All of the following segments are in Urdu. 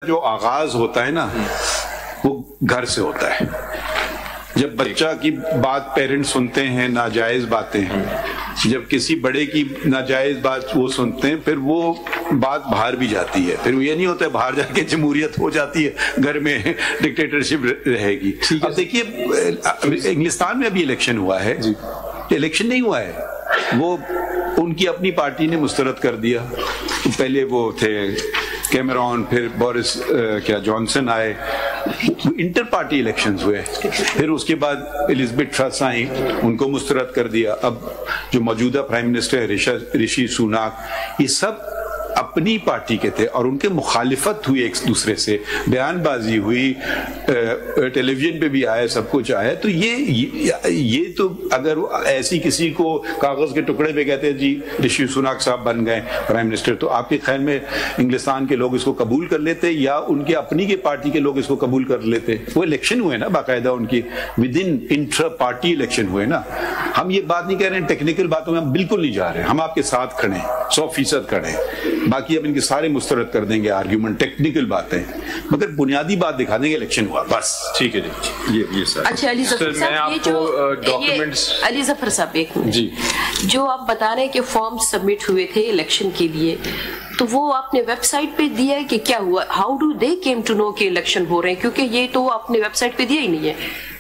جو آغاز ہوتا ہے نا وہ گھر سے ہوتا ہے. جب بچہ کی بات پیرنٹ سنتے ہیں ناجائز باتیں ہیں، جب کسی بڑے کی ناجائز بات وہ سنتے ہیں، پھر وہ بات باہر بھی جاتی ہے. پھر یہ نہیں ہوتا ہے باہر جا کے جمہوریت ہو جاتی ہے، گھر میں ڈکٹیٹرشپ رہے گی. اب دیکھیے انگلستان میں ابھی الیکشن ہوا ہے، الیکشن نہیں ہوا ہے، وہ ان کی اپنی پارٹی نے مسترد کر دیا. پہلے وہ تھے کیمرون، پھر بورس جانسن آئے، انٹر پارٹی الیکشنز ہوئے، پھر اس کے بعد الزبتھ ٹرس آئیں، ان کو مسترد کر دیا. اب جو موجودہ پرائم منسٹر رشی سوناک، یہ سب اپنی پارٹی کے تھے اور ان کے مخالفت ہوئی ایک دوسرے سے، بیان بازی ہوئی، ٹیلی ویژن پہ بھی آیا، سب کچھ آیا. تو یہ تو اگر ایسی کسی کو کاغذ کے ٹکڑے پہ کہتے ہیں جی رشی سوناک صاحب بن گئے پرائم منسٹر، تو آپ کے خیال میں انگلستان کے لوگ اس کو قبول کر لیتے یا ان کے اپنی کے پارٹی کے لوگ اس کو قبول کر لیتے؟ وہ الیکشن ہوئے نا باقاعدہ، ان کی with in intra party election ہوئے نا. ہم یہ بات نہیں کہہ رہے ہیں، ٹیکنیکل باتوں میں ہم بالکل نہیں جا رہے ہیں، ہم آپ کے ساتھ کھڑے ہیں 100% کھڑے ہیں. باقی اب ان کے سارے مسترد کر دیں گے آرگیومنٹ، ٹیکنیکل باتیں، مگر بنیادی بات دکھا دیں گے الیکشن ہوا بس. ٹھیک ہے جی، یہ سر. اچھا علی ظفر صاحب، یہ جو علی ظفر صاحب ایک جی، جو آپ بتا رہے ہیں کہ فارم سبمٹ ہوئے تھے الیکشن کے لیے، تو وہ آپ نے ویب سائٹ پہ دیا ہے کہ کیا ہوا؟ How do they came to know کہ الیکشن ہو رہے ہیں؟ کیونکہ یہ تو آپ نے ویب سائٹ پہ دیا ہی نہیں ہے.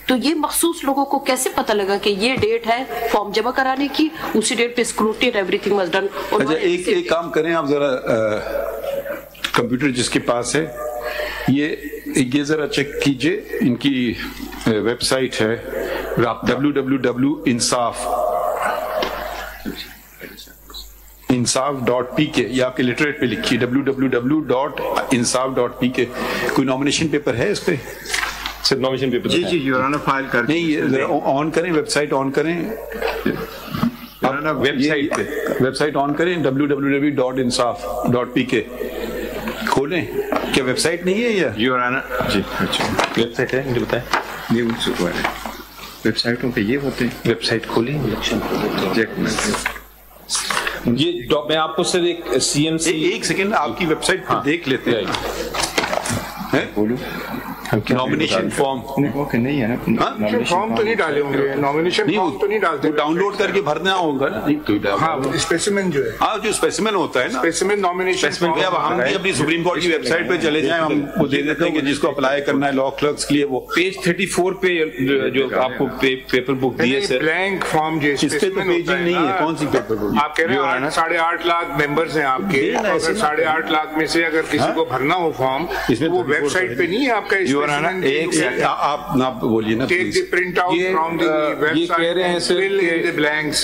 تو یہ مخصوص لوگوں کو کیسے پتہ لگا کہ یہ ڈیٹ ہے فارم جمع کرانے کی، اسی ڈیٹ پہ scrutiny every thing was done? اچھا ایک کام کریں آپ، ذرا کمپیوٹر جس کے پاس ہے یہ ذرا چیک کیجئے. ان کی ویب سائٹ ہے www.insaf.pk، یا آپ کے لٹریٹ پہ لکھیے www.insaf.pk. کوئی نامینیشن پیپر ہے اس پہ؟ صرف نامینیشن پیپر؟ جی یور آنر فائل کر نہیں، آن کریں، ویب سائٹ آن کریں، ویب سائٹ آن کریں www.insaf.pk کھولیں. کیا ویب سائٹ نہیں ہے یہ؟ یور آنر جی اچھا ویب سائٹ ہے، مجھے بتائیں. یہ ویب سائٹوں پہ یہ ہوتے ہیں. ویب سائٹ کھولیں. یہ میں آپ کو صرف ایک سی ایم سی، ایک سیکنڈ آپ کی ویب سائٹ پہ دیکھ لیتے ہیں. بولو نامینیشن فارم نہیں ہے نا، فارم تو نہیں ڈالے ہوں گے، نامینیشن فارم تو نہیں ڈالتے، ڈاؤن لوڈ کر کے بھرنا ہوگا نا. ہاں اسپیسیمن جو ہے، ہاں جو اسپیسیمن ہوتا ہے نا، اسپیسیمن نامینیشن. اب ہم بھی اپنی سپریم کورٹ کی ویب سائٹ پہ چلے جائیں، ہم وہ دے دیتے ہیں کہ جس کو اپلائی کرنا ہے لا کلرکس کے لیے، وہ پیج 34 پہ جو آپ کو پیپر بک دیے سر، بلینک فارم جو اس پہ تو پیجنگ نہیں ہے. کون سی پیپر بک؟ آپ کہہ رہے ہیں 8.5 لاکھ ممبرز ہیں آپ کے، اگر 8.5 لاکھ میں سے اگر کسی کو بھرنا ہو فارم، وہ ویب سائٹ پہ نہیں ہے آپ کا. آپ نہ بولیے نا، یہ کہہ رہے ہیں سر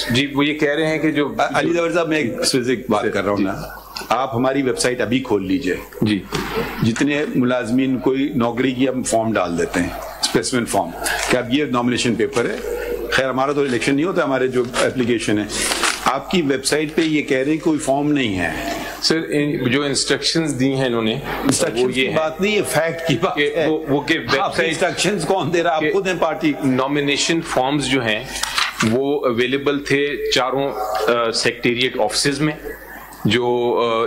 جی، وہ یہ کہہ رہے ہیں کہ جو علی ظفر صاحب میں ایک اسپیسیفک بات کر رہا ہوں نا، آپ ہماری ویب سائٹ ابھی کھول لیجئے. جی، جتنے ملازمین کوئی نوکری کی ہم فارم ڈال دیتے ہیں، اسپیسیمن فارم، کہ اب یہ نامینیشن پیپر ہے. خیر ہمارا تو الیکشن نہیں ہوتا، ہمارے جو اپلیکیشن ہے. آپ کی ویب سائٹ پہ یہ کہہ رہے ہیں کوئی فارم نہیں ہے. سر جو انسٹرکشنز دی ہیں انہوں نے، انسٹرکشن کی بات نہیں، یہ فیکٹ کی بات ہے. وہ کہ ویب سائٹ انسٹرکشنز کون دے رہا؟ آپ خود ہیں پارٹی. نامینیشن فارمز جو ہیں وہ اویلیبل تھے 4 سیکٹریٹ آفسز میں، جو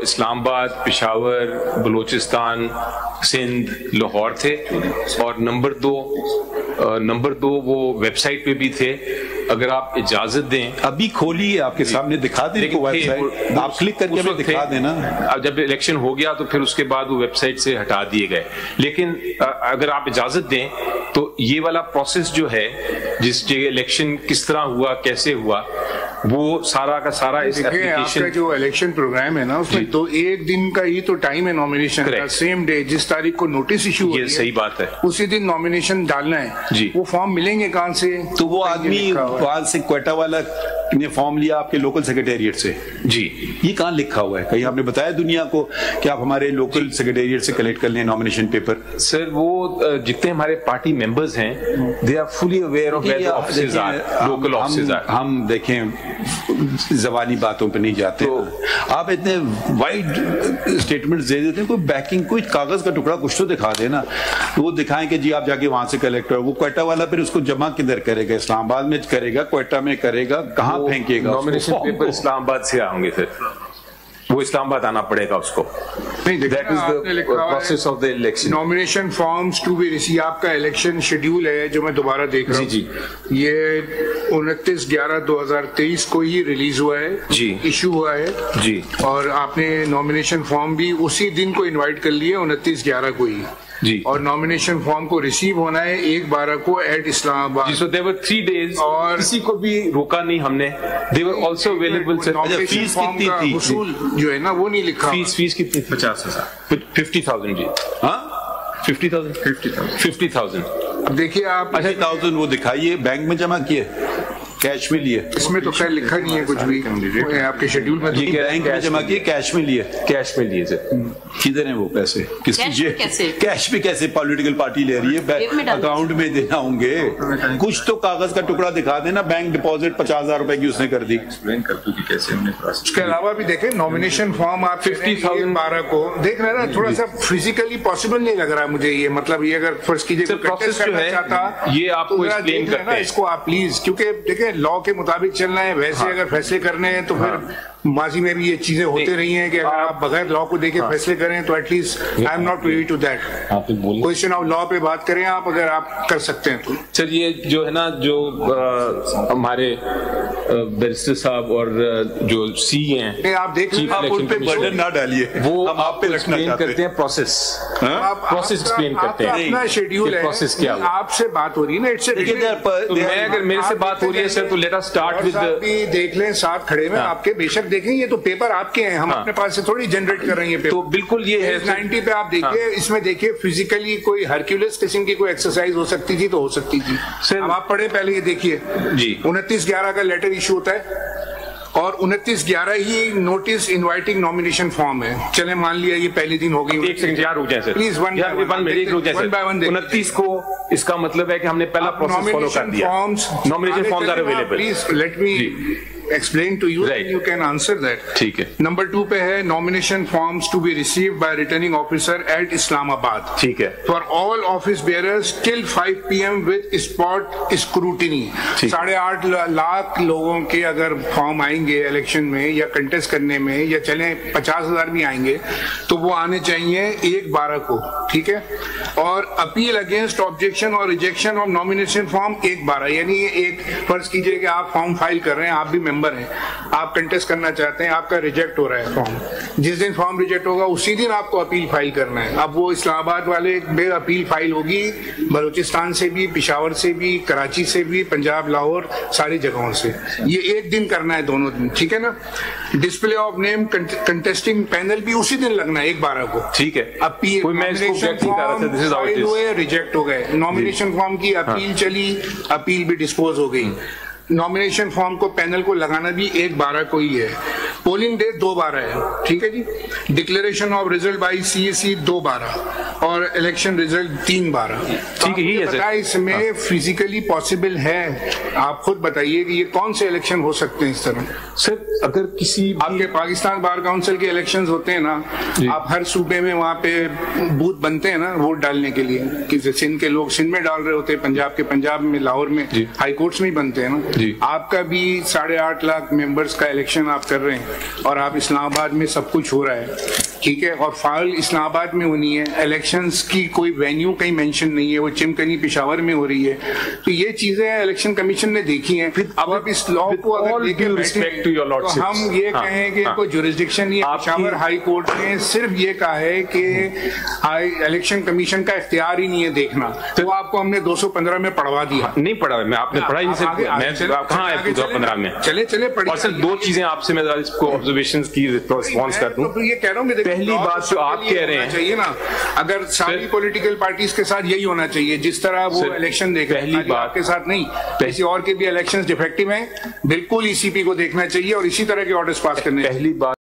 اسلام آباد، پشاور، بلوچستان، سندھ، لاہور تھے. اور نمبر 2 وہ ویب سائٹ پہ بھی تھے. اگر آپ اجازت دیں ابھی کھولیے، آپ کے سامنے دکھا دیں کو ویب سائٹ، آپ کلک کر کے دکھا دینا. جب الیکشن ہو گیا تو پھر اس کے بعد وہ ویب سائٹ سے ہٹا دیے گئے. لیکن اگر آپ اجازت دیں تو یہ والا پروسیس جو ہے، جس جگہ الیکشن کس طرح ہوا، کیسے ہوا، وہ سارا کا سارا اس ایپلیکیشن. آپ کا جو الیکشن پروگرام ہے نا، اس میں تو ایک دن کا ہی تو ٹائم ہے نامینیشن کا، سیم ڈے جس تاریخ کو نوٹس ایشو ہو، یہ صحیح بات ہے، اسی دن نامینیشن ڈالنا ہے. جی، وہ فارم ملیں گے کہاں سے؟ تو وہ آدمی وہاں سے کوئٹہ والا نے فارم لیا آپ کے لوکل سیکریٹریٹ سے. جی، یہ کہاں لکھا ہوا ہے؟ کہیں آپ نے بتایا دنیا کو کہ آپ ہمارے لوکل سیکریٹریٹ سے کلیکٹ کر لیں نامینیشن پیپر؟ سر وہ جتنے ہمارے پارٹی ممبرز ہیں they are fully aware of where offices are local offices are. ہم دیکھیں زبانی باتوں پہ نہیں جاتے، آپ اتنے وائڈ اسٹیٹمنٹ دے دیتے ہیں. کوئی بیکنگ، کوئی کاغذ کا ٹکڑا کچھ تو دکھا دینا. وہ دکھائیں کہ جی آپ جا کے وہاں سے کلیکٹ کرو. وہ کوئٹہ والا پھر اس کو جمع کدھر کرے گا؟ اسلام آباد میں کرے گا، کوئٹہ میں کرے گا، کہاں پھینکے گا؟ نامینیشن پیپر اسلام آباد سے آئیں گے. وہ اسلام آباد آنا پڑے گا اس کو. That is the process of the election. Nomination forms to be receive, آپ کا الیکشن شیڈیول ہے جو میں دوبارہ دیکھ رہا ہوں. جی یہ 29/11/2023 کو ہی ریلیز ہوا ہے، جی ایشو ہوا ہے جی. اور آپ نے نامینیشن فارم بھی اسی دن کو انوائٹ کر لیا 29/11 کو ہی جی. اور نامینیشن فارم کو ریسیو ہونا ہے 1/12 کو ایٹ اسلام آباد. جی. So there were 3 days اور کسی کو بھی روکا نہیں ہم نے. They were also available. Fees کتنی تھی؟ حصول جو ہے نا وہ نہیں لکھا. فیس کتنی؟ 50,000. 50,000 جی. ہاں 50,000. دیکھیے آپ 50,000 وہ دکھائیے بینک میں جمع کیے کیش میں لیے؟ اس میں تو خیر لکھا نہیں ہے کچھ بھی آپ کے شیڈیول میں. بینک میں جمع کیے کیش میں لیے؟ کیش میں لیے سر. کدھر ہیں وہ پیسے؟ کس کی کیش بھی کیسے پولیٹیکل پارٹی لے رہی ہے؟ اکاؤنٹ میں دینا ہوں گے کچھ تو کاغذ کا ٹکڑا دکھا دینا. بینک ڈپازٹ 50,000 روپے کی اس نے کر دی. اس کے علاوہ بھی دیکھیں نامینیشن فارم آپ 50,012 کو دیکھ رہے ہیں نا، تھوڑا سا فزیکلی پاسبل نہیں لگ رہا مجھے یہ. مطلب یہ اگر فرض کیجیے پروسیس جو ہے یہ آپ کو ایکسپلین کرتے ہیں اس کو آپ پلیز، کیونکہ دیکھیں لا کے مطابق چلنا ہے. ویسے اگر فیصلے کرنے ہیں تو پھر ماضی میں بھی یہ چیزیں ہوتے رہی ہیں کہ اگر آپ بغیر لا کو دیکھے فیصلے کریں تو at least I am not ready to that. Question of law پہ بات کریں آپ اگر آپ کر سکتے ہیں تو. سر یہ جو ہے نا جو ہمارے بیرسٹر صاحب اور جو سی ہیں آپ دیکھ لیں، آپ ان پہ برڈن نہ ڈالیے، وہ آپ پہ رکھنا کرتے ہیں پروسیس ایکسپلین کرتے ہیں. اپنا شیڈیول ہے، پروسیس کیا آپ سے بات ہو رہی ہے نا. میں اگر میرے سے بات ہو رہی ہے سر تو لیٹ اس اسٹارٹ ود. دیکھ لیں ساتھ کھڑے میں آپ کے، بے شک دیکھیں یہ تو پیپر آپ کے ہیں، ہم اپنے پاس سے تھوڑی جنریٹ کر رہے ہیں پیپر. تو بالکل یہ ہے 90 پہ آپ دیکھیے، اس میں دیکھیے فزیکلی کوئی ہرکیولس قسم کی کوئی ایکسرسائز ہو سکتی تھی تو ہو سکتی تھی. اب آپ پڑھیں پہلے یہ دیکھیے جی. 29/11 کا لیٹر ایشو ہوتا ہے اور 29/11 ہی نوٹس انوائٹنگ نامینیشن فارم ہے. چلیں مان لیا یہ پہلے دن ہو گئی. ایک سیکنڈ یار رک جائیں سر پلیز. 29 کو اس کا مطلب ہے کہ ہم نے پہلا پروسیس فالو کر دیا. Nomination forms are available. Please let me explain to you and you can answer that. ٹھیک ہے. نمبر 2 پہ ہے nomination forms to be received by returning officer at Islam Abad. ٹھیک ہے. For all office bearers till 5 PM with spot scrutiny. 8.5 lakh لوگوں کے اگر فارم آئیں گے الیکشن میں یا کنٹیسٹ کرنے میں یا چلیں 50,000 بھی آئیں گے تو وہ آنے چاہیے 1/12 کو. ٹھیک ہے. اور اپیل اگینسٹ آبجیکشن اور ریجیکشن آف نامینیشن فارم 1/12. یعنی ایک فرض کیجئے کہ آپ فارم فائل کر رہے ہیں، آپ بھی ممبر ہیں، آپ کنٹیسٹ کرنا چاہتے ہیں، آپ کا ریجیکٹ ہو رہا ہے فارم. جس دن فارم ریجیکٹ ہوگا اسی دن آپ کو اپیل فائل کرنا ہے. اب وہ اسلام آباد والے بے اپیل فائل ہوگی بلوچستان سے بھی، پشاور سے بھی، کراچی سے بھی، پنجاب، لاہور، ساری جگہوں سے. یہ ایک دن کرنا ہے دونوں دن. ٹھیک ہے نا. Display of name contesting panel بھی اسی دن لگنا ہے 1/12 کو. ٹھیک ہے. اپیل ریجیکٹ ہو گئے، نامینیشن فارم کی اپیل چلی، اپیل بھی ڈسپوز ہو گئی. نامینیشن فارم کو پینل کو لگانا بھی 1/12 کو ہی ہے. پولنگ ڈیٹ 2/12 ہے. ٹھیک ہے جی. Declaration of result by CAC 2/12 اور الیکشن ریزلٹ 3/12. ٹھیک ہے. یہ بتائیں اس میں فزیکلی پاسبل ہے؟ آپ خود بتائیے کہ یہ کون سے الیکشن ہو سکتے ہیں اس طرح. سر اگر کسی آپ کے پاکستان بار کاؤنسل کے الیکشنز ہوتے ہیں نا، آپ ہر صوبے میں وہاں پہ بوتھ بنتے ہیں نا ووٹ ڈالنے کے لیے. کہ سندھ کے لوگ سندھ میں ڈال رہے ہوتے ہیں، پنجاب کے پنجاب میں، لاہور میں ہائی کورٹس میں ہی بنتے ہیں نا. آپ کا بھی 8.5 لاکھ ممبرس کا الیکشن آپ کر رہے ہیں اور آپ اسلام آباد میں سب کچھ ہو رہا ہے. ٹھیک ہے. اور فائل اسلام آباد میں ہونی ہے. الیکشنز کی کوئی وینیو کہیں مینشن نہیں ہے، وہ چمکنی پشاور میں ہو رہی ہے. تو یہ چیزیں الیکشن کمیشن نے دیکھی ہیں. اب آپ اس لا کو اگر دیکھیں تو ہم یہ کہیں کہ کوئی جورسڈکشن نہیں ہے. پشاور ہائی کورٹ نے صرف یہ کہا ہے کہ الیکشن کمیشن کا اختیار ہی نہیں ہے دیکھنا. تو آپ کو ہم نے 215 میں پڑھوا دیا. نہیں پڑھا میں، آپ نے پڑھا ہی نہیں. کہاں ہے 215 میں؟ چلے پڑھیے. اور سر 2 چیزیں آپ سے میں اس کو آبزرویشنز کی رسپانس کر دوں. یہ کہہ رہا ہوں کہ پہلی بات جو آپ کہہ رہے ہیں چاہیے نا، اگر ساری پولیٹیکل پارٹیز کے ساتھ یہی ہونا چاہیے جس طرح وہ الیکشن دیکھ رہے ہیں. پہلی بات کے ساتھ نہیں، کسی اور کے بھی الیکشنز ڈیفیکٹو ہیں، بالکل ECP کو دیکھنا چاہیے اور اسی طرح کے آرڈرز پاس کرنے. پہلی بات